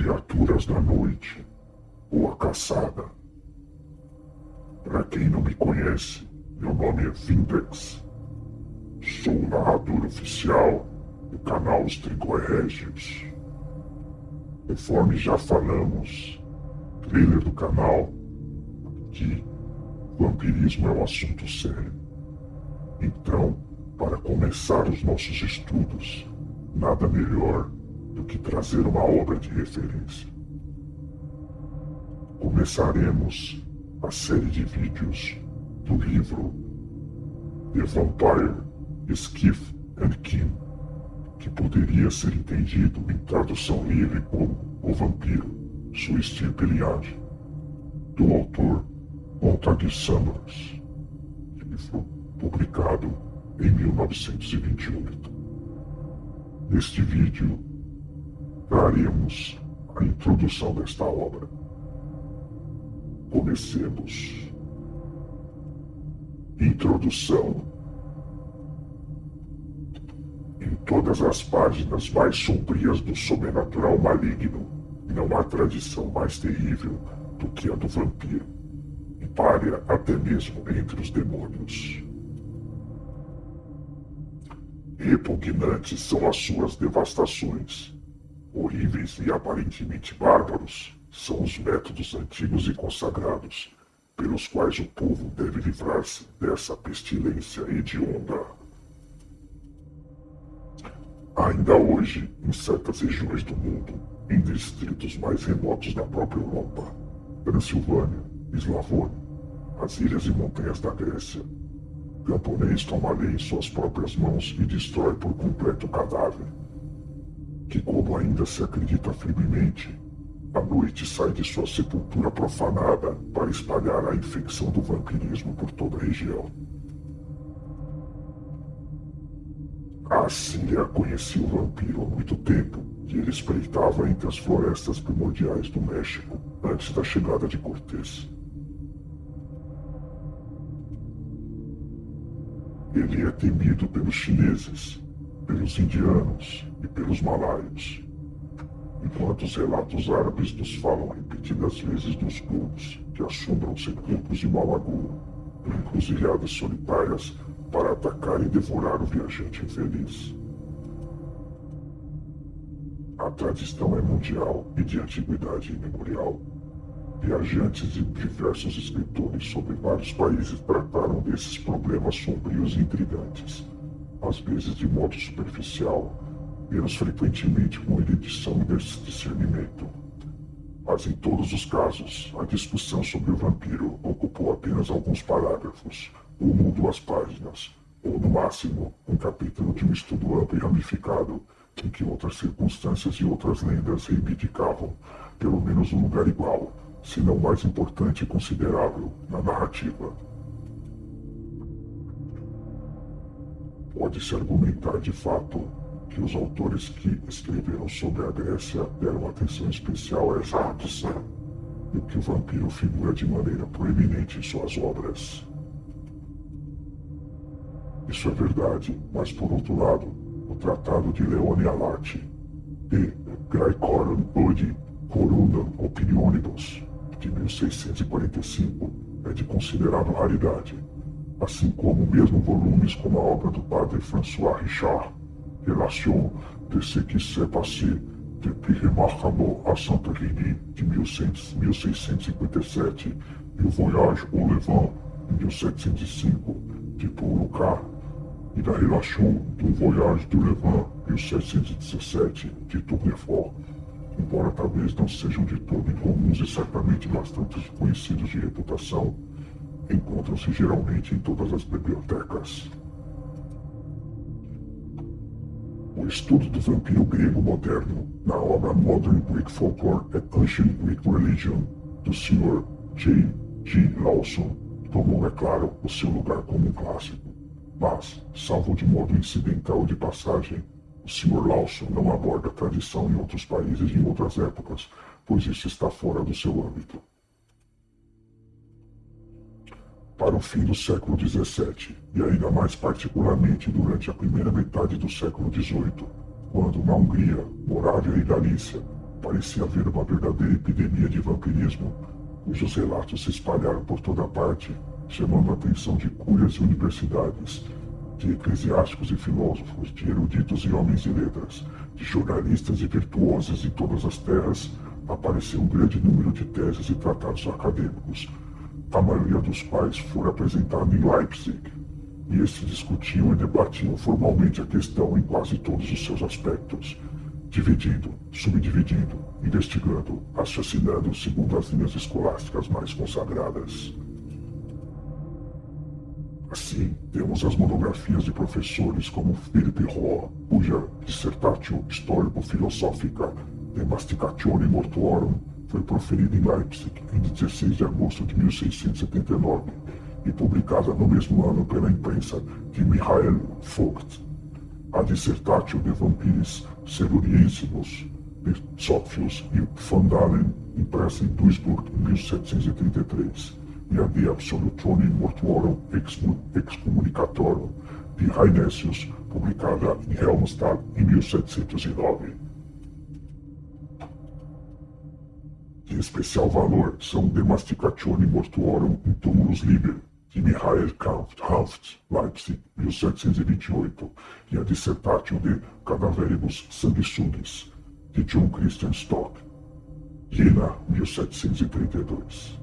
Criaturas da Noite, ou A Caçada. Para quem não me conhece, meu nome é Vindex. Sou o narrador oficial do canal Os Trigorégios. Conforme já falamos, trailer do canal, que vampirismo é um assunto sério. Então, para começar os nossos estudos, nada melhor do que trazer uma obra de referência. Começaremos a série de vídeos do livro The Vampire, Skiff and Kim, que poderia ser entendido em tradução livre como O Vampiro, Sua Estirpe e Linhagem, do autor Montague Summers, livro publicado em 1928. Neste vídeo, daremos a introdução desta obra. Comecemos. Introdução. Em todas as páginas mais sombrias do sobrenatural maligno, não há tradição mais terrível do que a do vampiro, e párea até mesmo entre os demônios. Repugnantes são as suas devastações. Horríveis e aparentemente bárbaros são os métodos antigos e consagrados, pelos quais o povo deve livrar-se dessa pestilência hedionda. Ainda hoje, em certas regiões do mundo, em distritos mais remotos da própria Europa, Transilvânia, Eslavônia, as ilhas e montanhas da Grécia, camponês toma a lei em suas próprias mãos e destrói por completo o cadáver, que, como ainda se acredita firmemente, à noite sai de sua sepultura profanada para espalhar a infecção do vampirismo por toda a região. A Assíria conhecia o vampiro há muito tempo e ele espreitava entre as florestas primordiais do México antes da chegada de Cortés. Ele é temido pelos chineses, pelos indianos e pelos malaios, enquanto os relatos árabes nos falam repetidas vezes dos ghouls que assombram sepulcros de mau agouro, em encruzilhadas solitárias para atacar e devorar o viajante infeliz. A tradição é mundial e de antiguidade imemorial. Viajantes de diversos escritores sobre vários países trataram desses problemas sombrios e intrigantes, às vezes de modo superficial, menos frequentemente com erudição e discernimento. Mas em todos os casos, a discussão sobre o vampiro ocupou apenas alguns parágrafos, ou 1 ou 2 páginas, ou no máximo um capítulo de um estudo amplo e ramificado, em que outras circunstâncias e outras lendas reivindicavam pelo menos um lugar igual, se não mais importante e considerável, na narrativa. Pode-se argumentar de fato que os autores que escreveram sobre a Grécia deram atenção especial a essa tradição, e que o vampiro figura de maneira proeminente em suas obras. Isso é verdade, mas por outro lado, o Tratado de Leone Alati e Graecorum Odi Corundum Opinionibus, de 1645, é de considerável raridade, assim como mesmo volumes como a obra do padre François Richard, Relation de ce qui s'est passé depuis Remarquable à Saint-Rémy, de 1657, e o Voyage au Levant, de 1705, de Paul Lucas, e da Relation do Voyage du Levant, 1717, de Tournefort, embora talvez não sejam de todo incomuns e certamente bastante conhecidos de reputação, encontram-se geralmente em todas as bibliotecas. O estudo do vampiro grego moderno na obra Modern Greek Folklore and Ancient Greek Religion, do Sr. J. G. Lawson, tomou, é claro, o seu lugar como um clássico. Mas, salvo de modo incidental de passagem, o Sr. Lawson não aborda a tradição em outros países e em outras épocas, pois isso está fora do seu âmbito. Para o fim do século XVII, e ainda mais particularmente durante a primeira metade do século XVIII, quando na Hungria, Morávia e Galícia, parecia haver uma verdadeira epidemia de vampirismo, cujos relatos se espalharam por toda parte, chamando a atenção de cúrias e universidades, de eclesiásticos e filósofos, de eruditos e homens de letras, de jornalistas e virtuosos de todas as terras. Apareceu um grande número de teses e tratados acadêmicos, a maioria dos quais foram apresentados em Leipzig, e estes discutiam e debatiam formalmente a questão em quase todos os seus aspectos, dividindo, subdividindo, investigando, raciocinando segundo as linhas escolásticas mais consagradas. Assim, temos as monografias de professores como Philipp Rohr, cuja dissertatio histórico-filosófica De Masticatione Mortuorum foi proferida em Leipzig em 16 de agosto de 1679 e publicada no mesmo ano pela imprensa de Michael Vogt. A Dissertatio de Vampiris Seruriensimus de Zopfius e Van Dalen, impressa em Duisburg em 1733, e a De Absolutione Mortuorum Excommunicatorum de Heinesius, publicada em Helmstadt em 1709. De especial valor são De Masticatione Mortuorum in Tumulus Liber, de Michael Hanft, Leipzig, 1728, e a Dissertatio de Cadaveribus Sanguissunis, de John Christian Stock, Jena, 1732.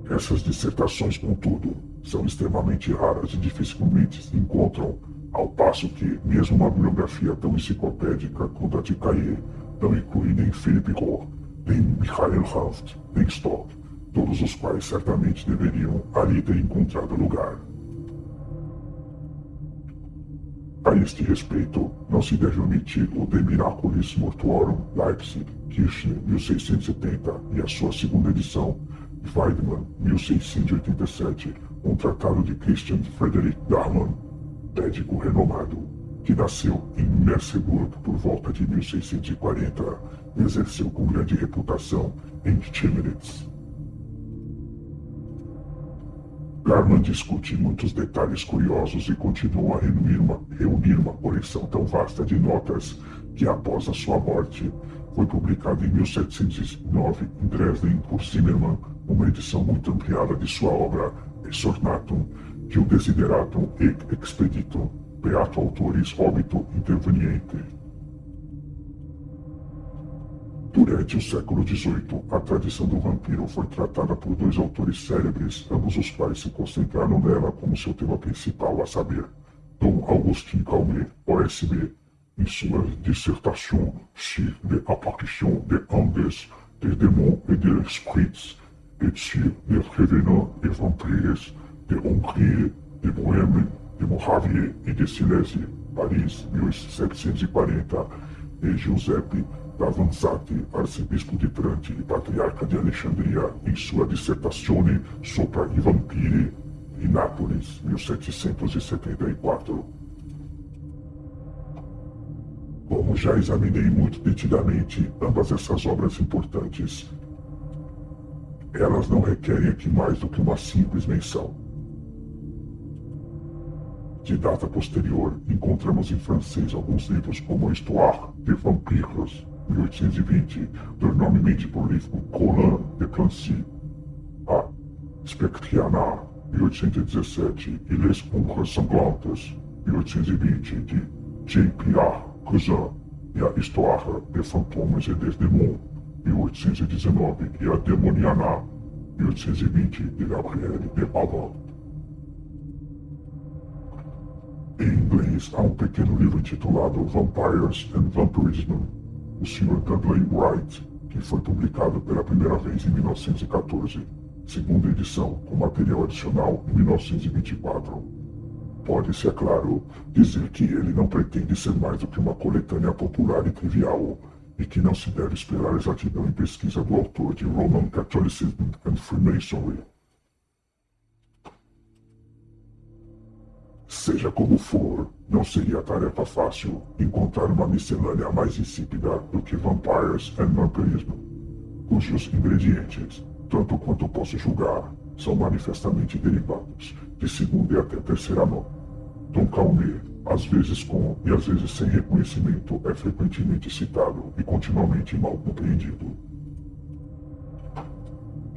Essas dissertações, contudo, são extremamente raras e dificilmente se encontram, ao passo que, mesmo uma bibliografia tão enciclopédica quanto a de Cahiers, não inclui nem Philipp Rohr, nem Michael Hanft, nem Stock, todos os quais certamente deveriam ali ter encontrado lugar. A este respeito, não se deve omitir o De Miraculis Mortuorum Leipzig, Kirchner, 1670, e a sua segunda edição, Weidmann, 1687, um tratado de Christian Friedrich Darman, médico renomado, que nasceu em Merseburg por volta de 1640 e exerceu com grande reputação em Chemnitz. Darman discute muitos detalhes curiosos e continua a reunir uma coleção tão vasta de notas que, após a sua morte, foi publicada em 1709 em Dresden por Zimmermann, uma edição muito ampliada de sua obra Exornatum, que o Desideratum et Expeditum, Beato Autoris Obito Interveniente. Durante o século XVIII, a tradição do vampiro foi tratada por dois autores célebres, ambos os quais se concentraram nela como seu tema principal, a saber, Dom Augustin Calmet, OSB, em sua dissertation sur les apparitions des anges, des démons et des esprits, et sur les revenants et vampires de Hongrie, de Bohême, de Moravie e de Silésia, Paris, 1740, e Giuseppe Davanzati, arcebispo de Trante e patriarca de Alexandria, em sua Dissertazione sopra i vampiri, em Nápoles, 1774. Como já examinei muito detidamente ambas essas obras importantes, elas não requerem aqui mais do que uma simples menção. De data posterior, encontramos em francês alguns livros como Histoire des Vampires, 1820, do enormemente prolífico Colin de Clancy, a Spectriana, 1817, e Les Honras Sanglantes, 1820, de J.P.R. Cousin, e a Histoire des Fantômes et des Démons, 1819, e a Demoniana, 1820, de Gabriel de Avant. Em inglês, há um pequeno livro intitulado Vampires and Vampirism, do Sr. Dudley Wright, que foi publicado pela primeira vez em 1914, segunda edição, com material adicional em 1924. Pode-se, é claro, dizer que ele não pretende ser mais do que uma coletânea popular e trivial, e que não se deve esperar exatidão em pesquisa do autor de Roman Catholicism and Freemasonry. Seja como for, não seria tarefa fácil encontrar uma miscelânea mais insípida do que Vampires and Vampirism, cujos ingredientes, tanto quanto posso julgar, são manifestamente derivados de segunda e até terceira mão. Dom Calmet, às vezes com e às vezes sem reconhecimento, é frequentemente citado e continuamente mal compreendido.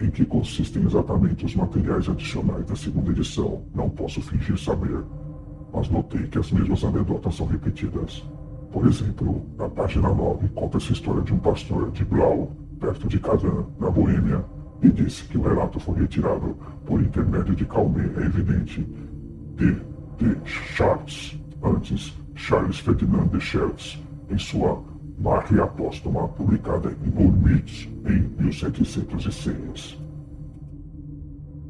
Em que consistem exatamente os materiais adicionais da segunda edição, não posso fingir saber, mas notei que as mesmas anedotas são repetidas. Por exemplo, na página 9 conta-se a história de um pastor de Blau, perto de Kazan, na Boêmia, e disse que o relato foi retirado por intermédio de Calmé, é evidente, de Chartres, antes Charles Ferdinand de Chertz, em sua Marque Apóstoma, publicada em Bournemouth em 1706.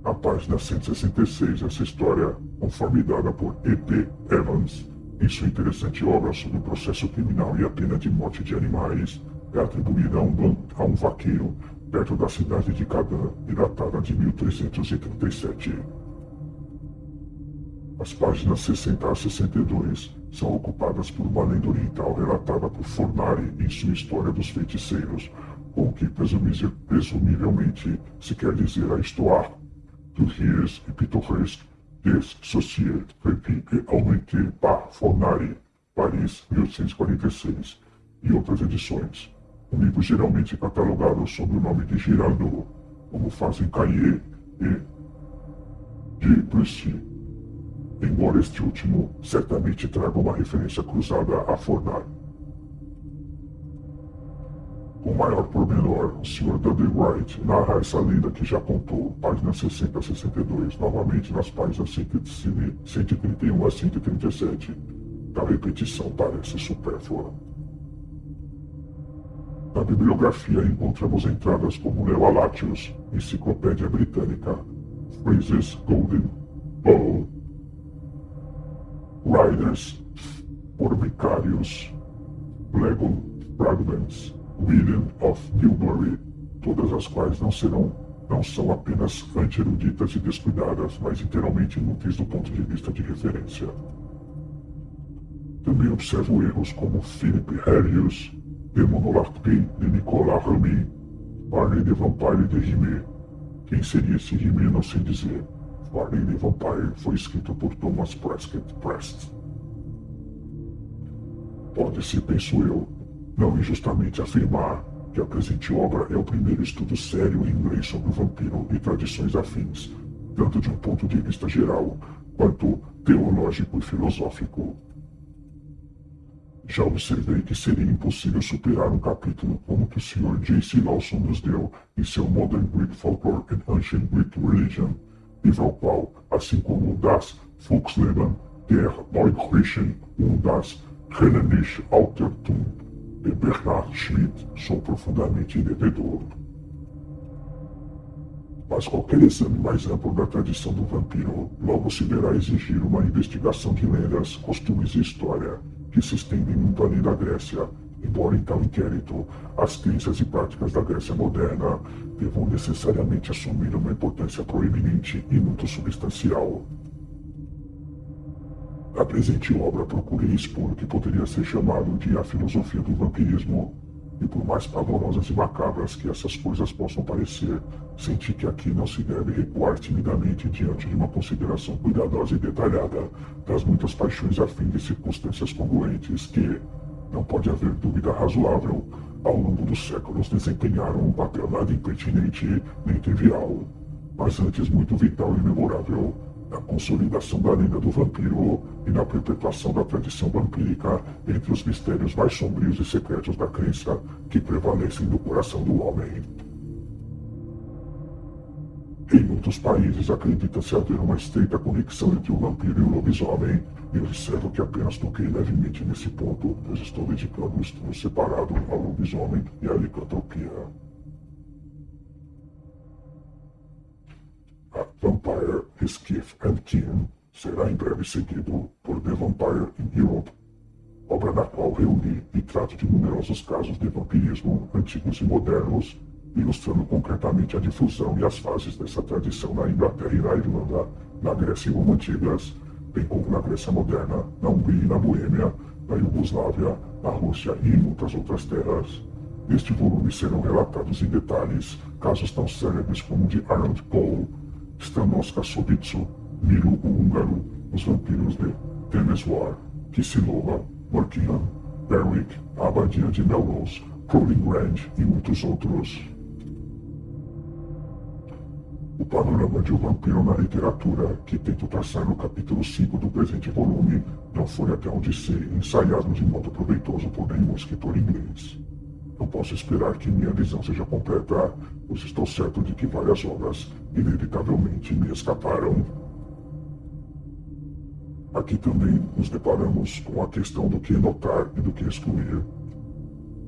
Na página 166, essa história, conforme dada por E.P. Evans, em sua interessante obra sobre o processo criminal e a pena de morte de animais, é atribuída a um vaqueiro perto da cidade de Cadan e datada de 1337. As páginas 60 a 62 são ocupadas por uma lenda oriental relatada por Fornari em sua História dos Feiticeiros, com o que presumivelmente se quer dizer a histoire du Ries et Pittoresque des Sociétés Répliques Aumentées par Fornari, Paris, 1846, e outras edições. Um livro geralmente catalogado sob o nome de Girardot, como fazem Caillé e de Brissy, embora este último certamente traga uma referência cruzada a Fornari. Com maior pormenor, o Sr. Dudley Wright narra essa lenda que já contou, páginas 60 a 62, novamente nas páginas 131 a 137. A repetição parece supérflua. Na bibliografia encontramos entradas como Neo Alatius, Enciclopédia Britânica, Fraser's Golden Bowl, Riders Orbicarius, Lego Fragments, William of Newbury, todas as quais não são apenas anti-eruditas e descuidadas, mas inteiramente inúteis do ponto de vista de referência. Também observo erros como Philip Harrius, The Monarchy de Nicolas Remy, Barney the Vampire de Rimé. Quem seria esse Rimé não sei dizer. Barney the Vampire foi escrito por Thomas Prest. Pode-se, penso eu, não injustamente afirmar que a presente obra é o primeiro estudo sério em inglês sobre o vampiro e tradições afins, tanto de um ponto de vista geral, quanto teológico e filosófico. Já observei que seria impossível superar um capítulo como o que o Sr. J.C. Lawson nos deu em seu Modern Greek Folklore and Ancient Greek Religion, livro ao qual, assim como das Volksleben der Neugriechen und das Hellenische Altertum de Bernhard Schmidt, sou profundamente devedor. Mas qualquer exame mais amplo da tradição do vampiro logo se verá exigir uma investigação de lendas, costumes e história que se estendem muito além da Grécia, embora em tal inquérito as crenças e práticas da Grécia moderna devam necessariamente assumir uma importância proeminente e muito substancial. Na presente obra procurei expor o que poderia ser chamado de a filosofia do vampirismo, e por mais pavorosas e macabras que essas coisas possam parecer, senti que aqui não se deve recuar timidamente diante de uma consideração cuidadosa e detalhada das muitas paixões a fim de circunstâncias congruentes que, não pode haver dúvida razoável, ao longo dos séculos desempenharam um papel nada impertinente nem trivial, mas antes muito vital e memorável, na consolidação da lenda do vampiro e na perpetuação da tradição vampírica entre os mistérios mais sombrios e secretos da crença que prevalecem no coração do homem. Em muitos países acredita-se haver uma estreita conexão entre o vampiro e o lobisomem, e observo que apenas toquei levemente nesse ponto, pois estou dedicando um estudo separado ao lobisomem e à licantropia. Vampire, His Kith and Kin será em breve seguido por The Vampire in Europe, obra na qual reuni e trato de numerosos casos de vampirismo antigos e modernos, ilustrando concretamente a difusão e as fases dessa tradição na Inglaterra e na Irlanda, na Grécia e Roma antigas, bem como na Grécia moderna, na Hungria e na Boêmia, na Iugoslávia, na Rússia e em muitas outras terras. Neste volume serão relatados em detalhes casos tão célebres como o de Arnold Paul, Stanoska Sobitsu, Milo o Húngaro, os vampiros de Temeswar, Kisiloa, Morkian, Berwick, a Abadia de Melrose, Crowley Grand e muitos outros. O panorama de um vampiro na literatura, que tento traçar no capítulo 5 do presente volume, não foi até onde sei ensaiado de modo proveitoso por nenhum escritor inglês. Não posso esperar que minha visão seja completa, pois estou certo de que várias obras inevitavelmente me escaparam. Aqui também nos deparamos com a questão do que notar e do que excluir.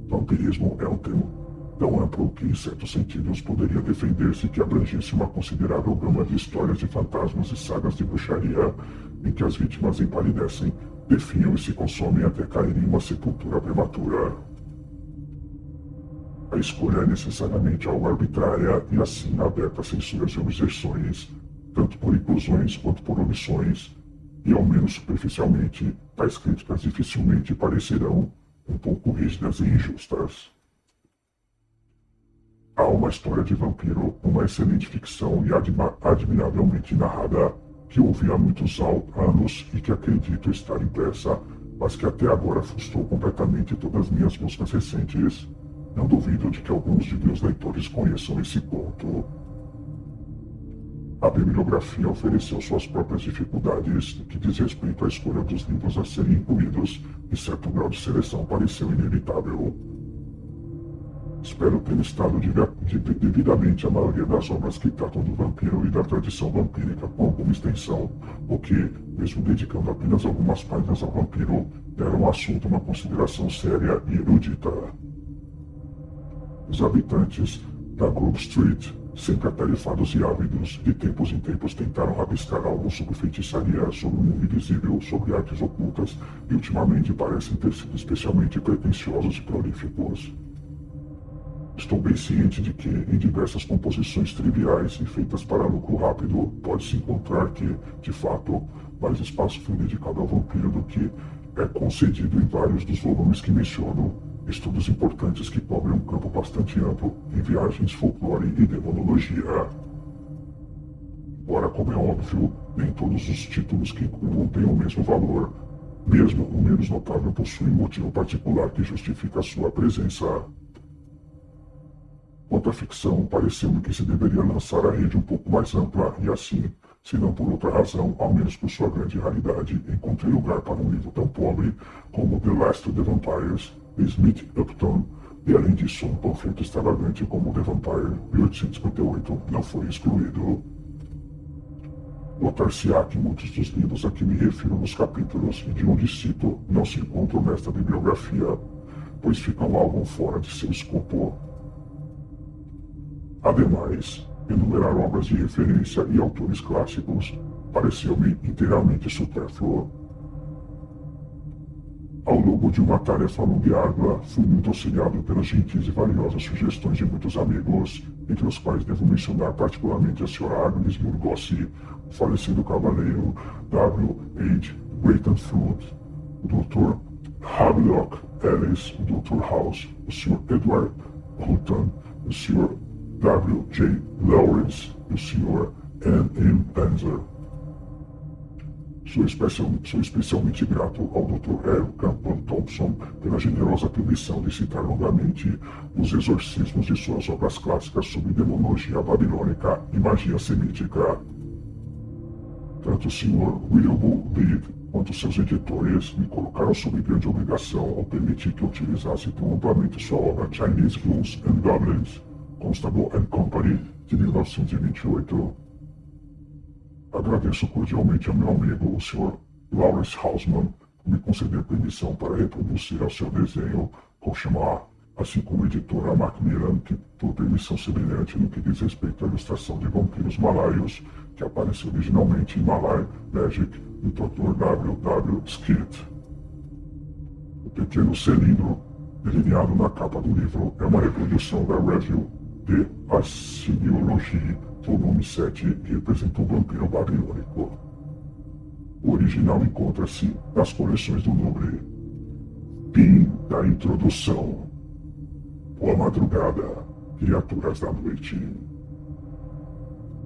Vampirismo é um termo tão amplo que, em certos sentidos, poderia defender-se que abrangesse uma considerável gama de histórias de fantasmas e sagas de bruxaria, em que as vítimas empalidecem, definham e se consomem até caírem em uma sepultura prematura. A escolha é necessariamente algo arbitrária e assim aberta a censuras e objeções, tanto por inclusões quanto por omissões, e ao menos superficialmente, tais críticas dificilmente parecerão um pouco rígidas e injustas. Há uma história de vampiro, uma excelente ficção e admiravelmente narrada, que ouvi há muitos anos e que acredito estar impressa, mas que até agora frustrou completamente todas minhas buscas recentes. Não duvido de que alguns de meus leitores conheçam esse conto. A bibliografia ofereceu suas próprias dificuldades no que diz respeito à escolha dos livros a serem incluídos, e certo grau de seleção pareceu inevitável. Espero ter listado devidamente a maioria das obras que tratam do vampiro e da tradição vampírica com alguma extensão, o que, mesmo dedicando apenas algumas páginas ao vampiro, deram ao assunto uma consideração séria e erudita. Os habitantes da Grove Street, sempre atarefados e ávidos, de tempos em tempos tentaram rabiscar algo sobre feitiçaria, sobre o mundo invisível, sobre artes ocultas, e ultimamente parecem ter sido especialmente pretensiosos e prolíficos. Estou bem ciente de que, em diversas composições triviais e feitas para lucro rápido, pode-se encontrar que, de fato, mais espaço foi dedicado ao vampiro do que é concedido em vários dos volumes que menciono, estudos importantes que cobrem um campo bastante amplo em viagens, folclore e demonologia. Embora, como é óbvio, nem todos os títulos que incluam têm o mesmo valor, mesmo o menos notável possui um motivo particular que justifica a sua presença. Quanto à ficção, pareceu-me que se deveria lançar a rede um pouco mais ampla e assim, se não por outra razão, ao menos por sua grande raridade, encontrei lugar para um livro tão pobre como The Last of the Vampires, de Smith Upton, e além disso, um panfleto extravagante como The Vampire, 1858, não foi excluído. Notar-se-á que muitos dos livros a que me refiro nos capítulos e de onde cito não se encontram nesta bibliografia, pois ficam algo fora de seu escopo. Ademais, enumerar obras de referência e autores clássicos pareceu-me inteiramente supérfluo. Ao longo de uma tarefa longa e árdua, fui muito auxiliado pelas gentis e valiosas sugestões de muitos amigos, entre os quais devo mencionar particularmente a Sra. Agnes Murgossi, o falecido cavaleiro W. H. Greaton Flood, o Dr. Havelock Ellis, o Dr. House, o Sr. Edward Houghton, o Sr. W. J. Lawrence e o Sr. N. M. Panzer. Sou especialmente grato ao Dr. L. Campan Thompson pela generosa permissão de citar longamente os exorcismos de suas obras clássicas sobre demonologia babilônica e magia semítica. Tanto o Sr. Wilbur Bede quanto seus editores me colocaram sob grande obrigação ao permitir que eu utilizasse tão amplamente sua obra Chinese Ghouls and Goblins, Constable and Company, de 1928. Agradeço cordialmente ao meu amigo, o Sr. Lawrence Hausman, por me conceder permissão para reproduzir ao seu desenho Koshima, assim como a editora Macmillan, que por permissão semelhante no que diz respeito à ilustração de vampiros malaios, que apareceu originalmente em Malay Magic, do Dr. W. W. Skid. O pequeno cilindro, delineado na capa do livro, é uma reprodução da Review de Assyriology, volume 7, que representa um vampiro babilônico. O original encontra-se nas coleções do Louvre. Fim da introdução. Boa madrugada, criaturas da noite.